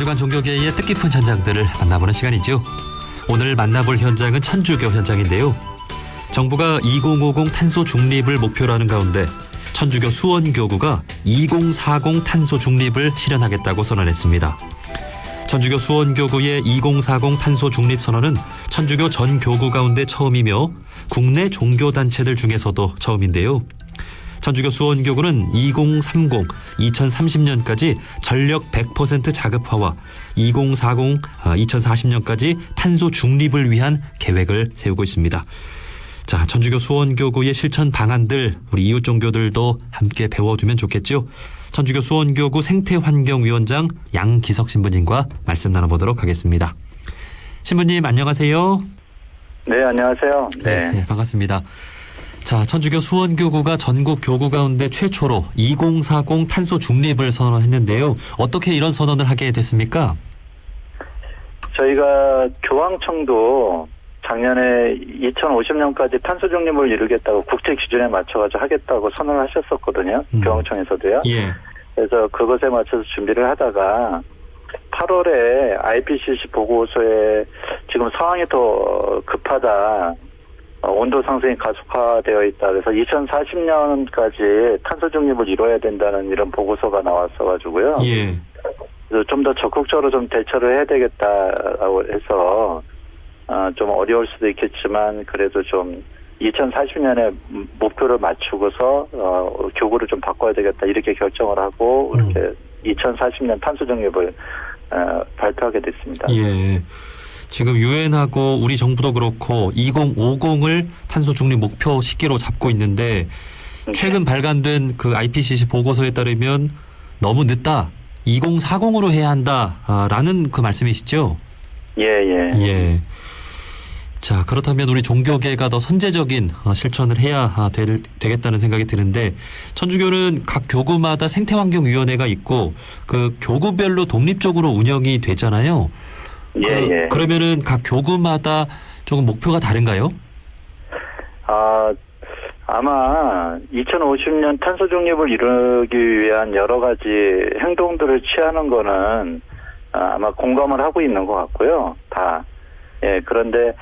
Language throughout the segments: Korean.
주간 종교계의 뜻깊은 현장들을 만나보는 시간이죠. 오늘 만나볼 현장은 천주교 현장인데요. 정부가 2050 탄소 중립을 목표로 하는 가운데 천주교 수원교구가 2040 탄소 중립을 실현하겠다고 선언했습니다. 천주교 수원교구의 2040 탄소 중립 선언은 천주교 전 교구 가운데 처음이며 국내 종교단체들 중에서도 처음인데요. 천주교 수원교구는 2030, 2030년까지 전력 100% 자급화와 2040, 2040년까지 탄소 중립을 위한 계획을 세우고 있습니다. 자, 천주교 수원교구의 실천 방안들 우리 이웃 종교들도 함께 배워두면 좋겠죠. 천주교 수원교구 생태환경위원장 양기석 신부님과 말씀 나눠보도록 하겠습니다. 신부님 안녕하세요. 네, 안녕하세요. 네, 반갑습니다. 자, 천주교 수원교구가 전국 교구 가운데 최초로 2040 탄소 중립을 선언했는데요. 어떻게 이런 선언을 하게 됐습니까? 저희가 교황청도 작년에 2050년까지 탄소 중립을 이루겠다고 국제 기준에 맞춰가지고 하겠다고 선언을 하셨었거든요. 교황청에서도요. 예. 그래서 그것에 맞춰서 준비를 하다가 8월에 IPCC 보고서에 지금 상황이 더 급하다. 온도 상승이 가속화되어 있다. 그래서 2040년까지 탄소 중립을 이뤄야 된다는 이런 보고서가 나왔어가지고요. 예. 그래서 좀 더 적극적으로 좀 대처를 해야 되겠다라고 해서 좀 어려울 수도 있겠지만 그래도 좀 2040년에 목표를 맞추고서 교구를 좀 바꿔야 되겠다 이렇게 결정을 하고 이렇게 2040년 탄소 중립을 발표하게 됐습니다. 예. 지금 유엔하고 우리 정부도 그렇고 2050을 탄소 중립 목표 시기로 잡고 있는데 최근 발간된 그 IPCC 보고서에 따르면 너무 늦다. 2040으로 해야 한다라는 그 말씀이시죠? 예. 자, 그렇다면 우리 종교계가 더 선제적인 실천을 해야 되겠다는 생각이 드는데 천주교는 각 교구마다 생태환경위원회가 있고 그 교구별로 독립적으로 운영이 되잖아요. 예. 그러면은 각 교구마다 조금 목표가 다른가요? 아마 2050년 탄소 중립을 이루기 위한 여러 가지 행동들을 취하는 거는 아마 공감을 하고 있는 것 같고요. 다. 예, 그런데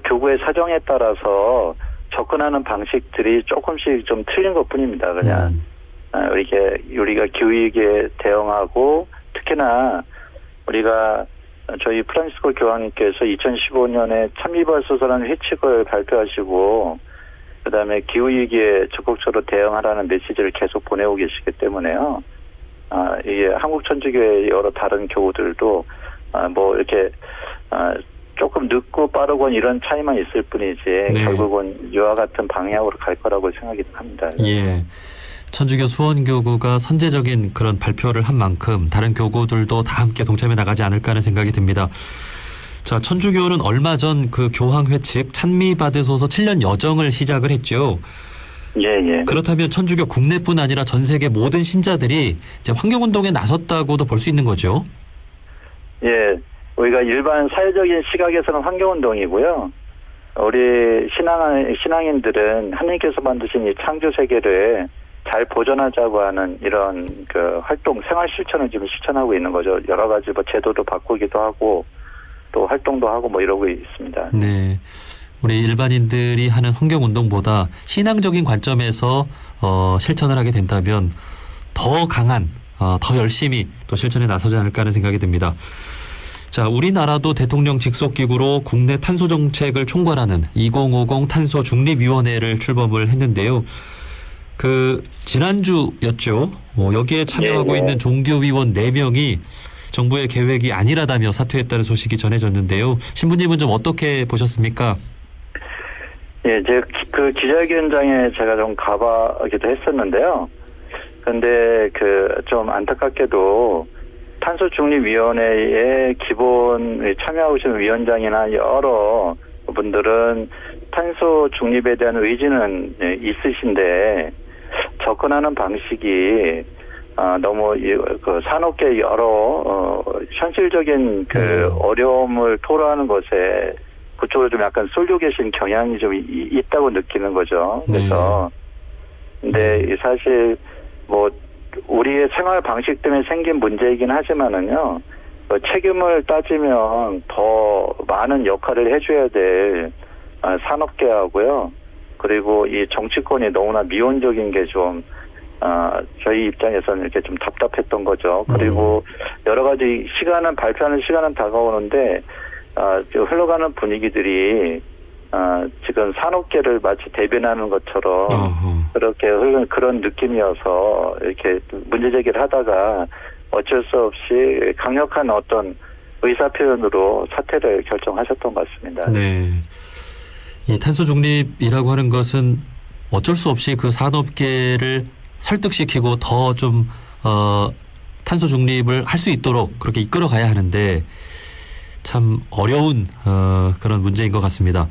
교구의 사정에 따라서 접근하는 방식들이 조금씩 좀 틀린 것뿐입니다. 그냥 우리가 기후위기에 대응하고 특히나 우리가 저희 프란시스코 교황님께서 2015년에 참미발소서라는 회칙을 발표하시고 그다음에 기후위기에 적극적으로 대응하라는 메시지를 계속 보내고 계시기 때문에요. 이게 한국 천주교의 여러 다른 교우들도 뭐 이렇게 조금 늦고 빠르고 이런 차이만 있을 뿐이지 네. 결국은 이와 같은 방향으로 갈 거라고 생각이 합니다. 예. 천주교 수원교구가 선제적인 그런 발표를 한 만큼 다른 교구들도 다 함께 동참해 나가지 않을까 하는 생각이 듭니다. 자, 천주교는 얼마 전 그 교황 회칙 찬미 받으소서 7년 여정을 시작을 했죠. 예. 그렇다면 천주교 국내뿐 아니라 전 세계 모든 신자들이 이제 환경운동에 나섰다고도 볼 수 있는 거죠. 예. 우리가 일반 사회적인 시각에서는 환경운동이고요. 우리 신앙인들은 하나님께서 만드신 이 창조 세계를 잘 보존하자고 하는 이런 그 활동, 생활 실천을 지금 실천하고 있는 거죠. 여러 가지 뭐 제도도 바꾸기도 하고 또 활동도 하고 뭐 이러고 있습니다. 네. 우리 일반인들이 하는 환경운동보다 신앙적인 관점에서 실천을 하게 된다면 더 강한, 더 열심히 또 실천에 나서지 않을까 하는 생각이 듭니다. 자, 우리나라도 대통령 직속기구로 국내 탄소 정책을 총괄하는 2050 탄소 중립위원회를 출범을 했는데요. 그 지난주였죠. 여기에 참여하고 있는 종교위원 4명이 정부의 계획이 아니라다며 사퇴했다는 소식이 전해졌는데요. 신부님은 좀 어떻게 보셨습니까? 예, 그 기자회견장에 제가 좀 가봐기도 했었는데요. 근데 좀 안타깝게도 탄소중립위원회의 기본 참여하고 계신 위원장이나 여러 분들은 탄소 중립에 대한 의지는 있으신데 접근하는 방식이 너무 그 산업계 여러 현실적인 어려움을 토로하는 것에 그쪽으로 좀 약간 쏠려 계신 경향이 좀 있다고 느끼는 거죠. 그래서 근데 사실 뭐 우리의 생활 방식 때문에 생긴 문제이긴 하지만은요. 책임을 따지면 더 많은 역할을 해줘야 될 산업계하고요. 그리고 이 정치권이 너무나 미온적인 게 좀 저희 입장에서는 이렇게 좀 답답했던 거죠. 그리고 여러 가지 발표하는 시간은 다가오는데 흘러가는 분위기들이 지금 산업계를 마치 대변하는 것처럼 그렇게 흐르는 그런 느낌이어서 이렇게 문제 제기를 하다가 어쩔 수 없이 강력한 어떤 의사 표현으로 사퇴를 결정하셨던 것 같습니다. 네. 이 탄소 중립이라고 하는 것은 어쩔 수 없이 그 산업계를 설득시키고 더 좀 탄소 중립을 할 수 있도록 그렇게 이끌어 가야 하는데 참 어려운 그런 문제인 것 같습니다.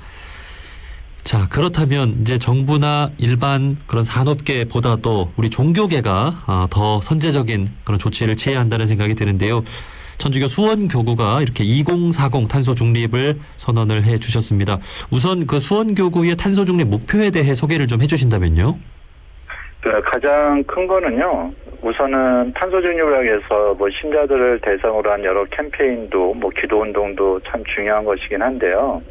자, 그렇다면 이제 정부나 일반 그런 산업계보다도 우리 종교계가 더 선제적인 그런 조치를 취해야 한다는 생각이 드는데요. 천주교 수원교구가 이렇게 2040 탄소 중립을 선언을 해 주셨습니다. 우선 그 수원교구의 탄소 중립 목표에 대해 소개를 좀 해주신다면요. 가장 큰 거는요. 우선은 탄소 중립을 위해서 신자들을 대상으로 한 여러 캠페인도 기도 운동도 참 중요한 것이긴 한데요.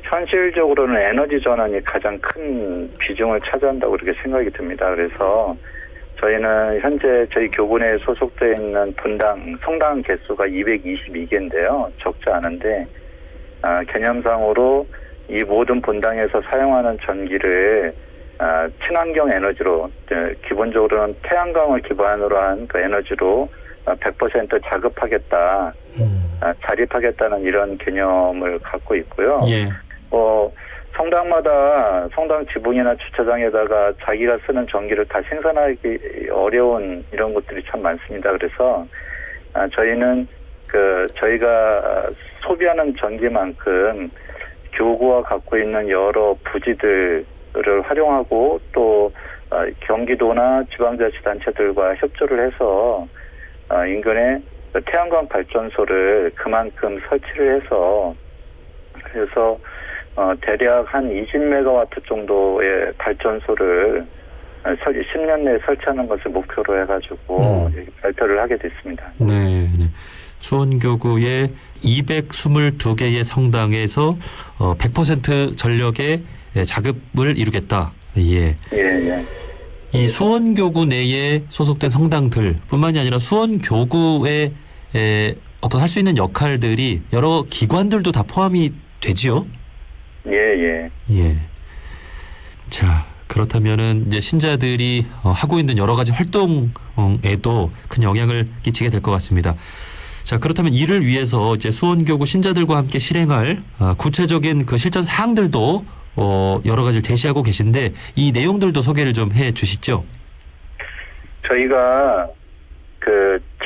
현실적으로는 에너지 전환이 가장 큰 비중을 차지한다고 그렇게 생각이 듭니다. 그래서 저희는 현재 저희 교군에 소속되어 있는 성당 개수가 222개인데요. 적지 않은데 개념상으로 이 모든 본당에서 사용하는 전기를 친환경 에너지로 기본적으로는 태양광을 기반으로 한 그 에너지로 100% 자급하겠다, 자립하겠다는 이런 개념을 갖고 있고요. 예. 성당마다 성당 지붕이나 주차장에다가 자기가 쓰는 전기를 다 생산하기 어려운 이런 것들이 참 많습니다. 그래서 저희는 저희가 소비하는 전기만큼 교구가 갖고 있는 여러 부지들을 활용하고 또 경기도나 지방자치단체들과 협조를 해서 인근에 태양광 발전소를 그만큼 설치를 해서 그래서 대략 한 20메가와트 정도의 발전소를 10년 내에 설치하는 것을 목표로 해가지고 발표를 하게 됐습니다. 네. 수원교구의 222개의 성당에서 100% 전력의 자급을 이루겠다. 예. 예. 이 수원교구 내에 소속된 성당들뿐만이 아니라 수원교구의 어떤 할 수 있는 역할들이 여러 기관들도 다 포함이 되지요? 예. 자, 그렇다면은 이제 신자들이 하고 있는 여러 가지 활동에도 큰 영향을 끼치게 될 것 같습니다. 자, 그렇다면 이를 위해서 이제 수원교구 신자들과 함께 실행할 구체적인 그 실천 사항들도 여러 가지를 제시하고 계신데 이 내용들도 소개를 좀 해 주시죠. 저희가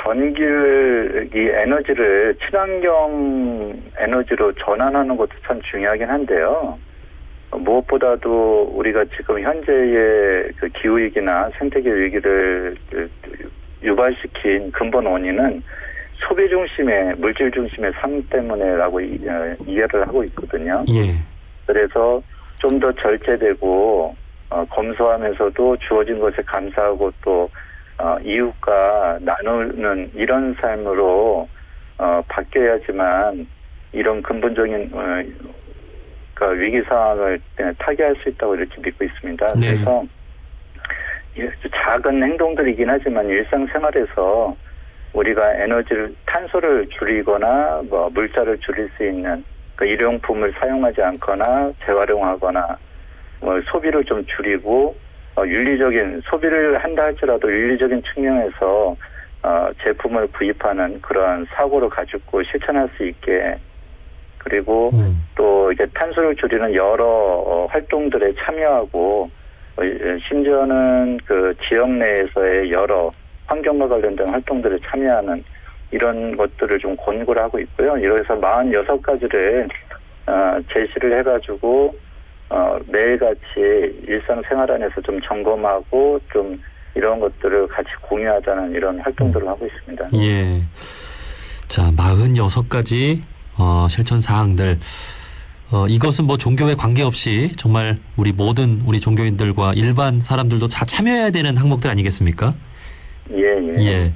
전기를, 이 에너지를 친환경 에너지로 전환하는 것도 참 중요하긴 한데요. 무엇보다도 우리가 지금 현재의 기후위기나 생태계 위기를 유발시킨 근본 원인은 소비 중심의, 물질 중심의 삶 때문에라고 이해를 하고 있거든요. 예. 그래서 좀 더 절제되고, 검소하면서도 주어진 것에 감사하고 또, 이웃과 나누는 이런 삶으로, 바뀌어야지만 이런 근본적인, 위기 상황을 타개할 수 있다고 이렇게 믿고 있습니다. 네. 그래서 작은 행동들이긴 하지만 일상생활에서 우리가 탄소를 줄이거나 물자를 줄일 수 있는 일용품을 사용하지 않거나 재활용하거나 소비를 좀 줄이고 윤리적인 소비를 한다 할지라도 윤리적인 측면에서 제품을 구입하는 그러한 사고를 가지고 실천할 수 있게 그리고 또 이제 탄소를 줄이는 여러 활동들에 참여하고 심지어는 지역 내에서의 여러 환경과 관련된 활동들에 참여하는 이런 것들을 좀 권고를 하고 있고요. 이래서 46가지를 제시를 해가지고 매일같이 일상생활 안에서 좀 점검하고 좀 이런 것들을 같이 공유하자는 이런 활동들을 하고 있습니다. 예. 자, 46가지 실천 사항들. 이것은 종교에 관계없이 정말 우리 종교인들과 일반 사람들도 다 참여해야 되는 항목들 아니겠습니까? 예. 예.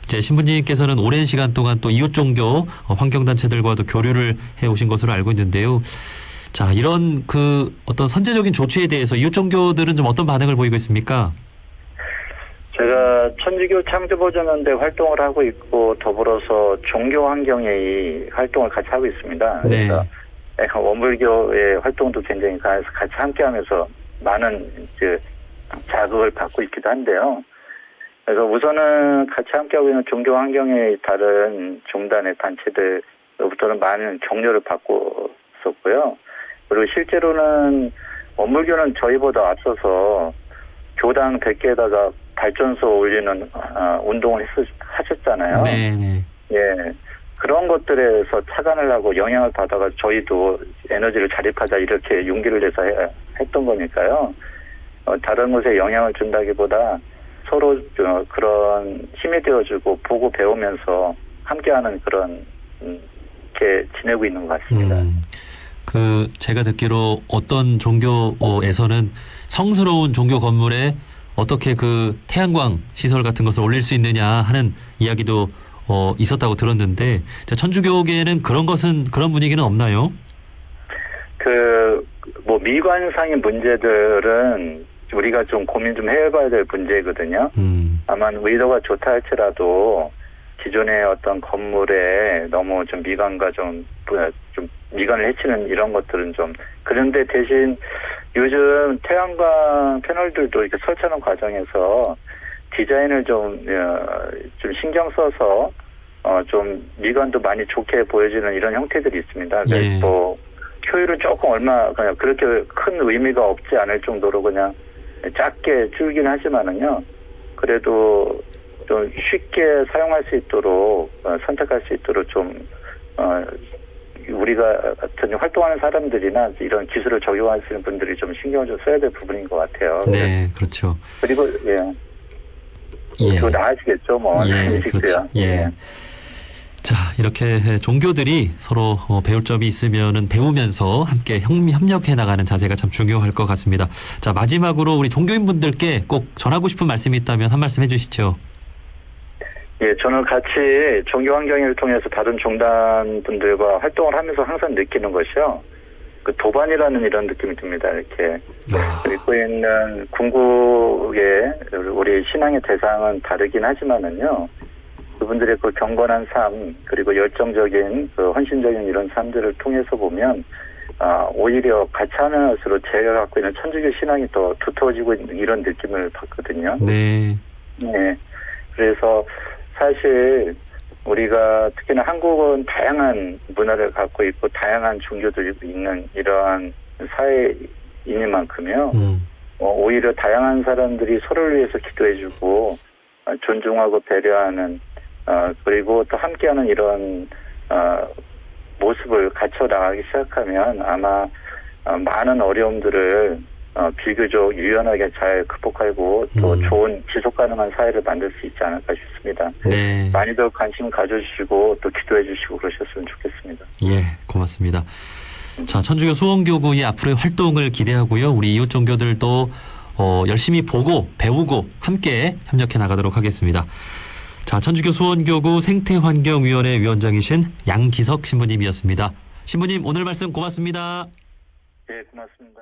이제 신부님께서는 오랜 시간 동안 또 이웃 종교 환경단체들과도 교류를 해오신 것으로 알고 있는데요. 자, 이런 그 어떤 선제적인 조치에 대해서 이웃 종교들은 좀 어떤 반응을 보이고 있습니까? 제가 천주교 창조보존연대 활동을 하고 있고 더불어서 종교환경회의 활동을 같이 하고 있습니다. 네. 그래서 원불교의 활동도 굉장히 같이 함께하면서 많은 이제 자극을 받고 있기도 한데요. 그래서 우선은 같이 함께하고 있는 종교환경회의 다른 종단의 단체들로부터는 많은 격려를 받고 있었고요. 그리고 실제로는 원불교는 저희보다 앞서서 교당 100개에다가 발전소 올리는 운동을 하셨잖아요. 네. 예, 그런 것들에서 착안을 하고 영향을 받아가 저희도 에너지를 자립하자 이렇게 용기를 내서 했던 거니까요. 다른 곳에 영향을 준다기보다 서로 그런 힘이 되어주고 보고 배우면서 함께하는 그런 게 지내고 있는 것 같습니다. 그 제가 듣기로 어떤 종교에서는 성스러운 종교 건물에 어떻게 그 태양광 시설 같은 것을 올릴 수 있느냐 하는 이야기도 있었다고 들었는데 천주교계에는 그런 분위기는 없나요? 뭐 미관상의 문제들은 우리가 좀 고민 좀 해봐야 될 문제거든요. 아마 의도가 좋다 할지라도 기존의 어떤 건물에 너무 좀 미관과 좀 미관을 해치는 이런 것들은 좀 그런데 대신 요즘 태양광 패널들도 이렇게 설치하는 과정에서 디자인을 좀 신경 써서 좀 미관도 많이 좋게 보여지는 이런 형태들이 있습니다. 예. 뭐 효율은 조금 그냥 그렇게 큰 의미가 없지 않을 정도로 그냥 작게 줄긴 하지만은요. 그래도 좀 쉽게 사용할 수 있도록 선택할 수 있도록 좀 우리가 같은 활동하는 사람들이나 이런 기술을 적용하시는 분들이 좀 신경을 좀 써야 될 부분인 것 같아요. 네, 그렇죠. 그리고 그거 다 아시겠죠, 뭐. 예, 그렇죠. 예. 자, 이렇게 종교들이 서로 배울 점이 있으면은 배우면서 함께 협력해 나가는 자세가 참 중요할 것 같습니다. 자, 마지막으로 우리 종교인분들께 꼭 전하고 싶은 말씀이 있다면 한 말씀 해주시죠. 예, 저는 같이 종교환경회를 통해서 다른 종단 분들과 활동을 하면서 항상 느끼는 것이요. 그 도반이라는 이런 느낌이 듭니다. 이렇게. 그리고 있는 궁극의 우리 신앙의 대상은 다르긴 하지만은요. 그분들의 그 경건한 삶, 그리고 열정적인, 그 헌신적인 이런 삶들을 통해서 보면, 오히려 같이 하면 할수록 제가 갖고 있는 천주교 신앙이 더 두터워지고 있는 이런 느낌을 받거든요. 네. 네. 그래서 사실 우리가 특히나 한국은 다양한 문화를 갖고 있고 다양한 종교들이 있는 이러한 사회이니만큼요. 오히려 다양한 사람들이 서로를 위해서 기도해주고 존중하고 배려하는 그리고 또 함께하는 이런 모습을 갖춰 나가기 시작하면 아마 많은 어려움들을 비교적 유연하게 잘 극복하고 또 좋은 지속 가능한 사회를 만들 수 있지 않을까 싶습니다. 네. 많이들 관심 가져주시고 또 기도해 주시고 그러셨으면 좋겠습니다. 예, 고맙습니다. 자, 천주교 수원교구의 앞으로의 활동을 기대하고요. 우리 이웃 종교들도 열심히 보고 배우고 함께 협력해 나가도록 하겠습니다. 자, 천주교 수원교구 생태환경위원회 위원장이신 양기석 신부님이었습니다. 신부님 오늘 말씀 고맙습니다. 네, 고맙습니다.